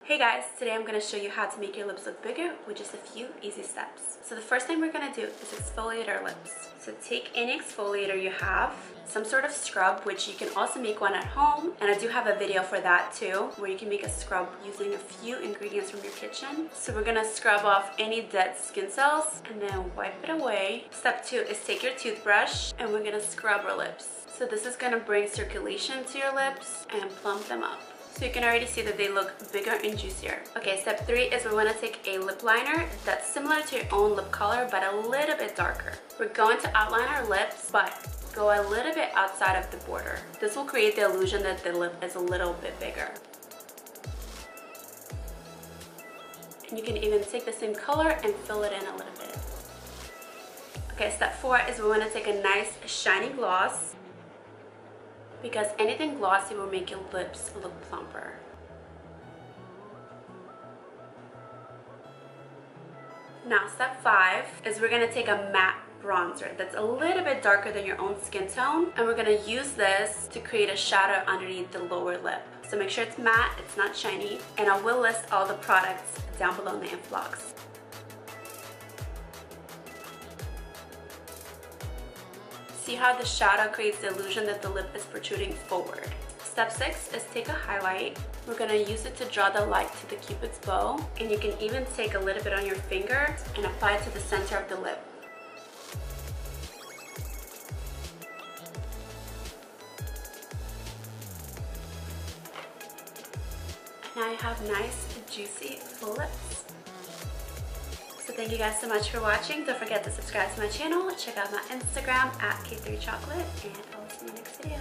Hey guys, today I'm going to show you how to make your lips look bigger with just a few easy steps. So the first thing we're going to do is exfoliate our lips. So take any exfoliator you have, some sort of scrub, which you can also make one at home, and I do have a video for that too, where you can make a scrub using a few ingredients from your kitchen. So we're going to scrub off any dead skin cells and then wipe it away. Step 2 is take your toothbrush and we're going to scrub our lips. So this is going to bring circulation to your lips and plump them up. So you can already see that they look bigger and juicier. Okay, step 3 is we're going to take a lip liner that's similar to your own lip color but a little bit darker. We're going to outline our lips but go a little bit outside of the border. This will create the illusion that the lip is a little bit bigger. And you can even take the same color and fill it in a little bit. Okay, step 4 is we want to take a nice shiny gloss, because anything glossy will make your lips look plumper. Now step 5 is we're going to take a matte bronzer that's a little bit darker than your own skin tone, and we're going to use this to create a shadow underneath the lower lip. So make sure it's matte, it's not shiny, and I will list all the products down below in the info box. See how the shadow creates the illusion that the lip is protruding forward. Step 6 is take a highlight. We're going to use it to draw the light to the cupid's bow, and you can even take a little bit on your finger and apply it to the center of the lip. Now you have nice, juicy, full lips. So thank you guys so much for watching. Don't forget to subscribe to my channel. Check out my Instagram at hrxJQ, and I'll see you in the next video.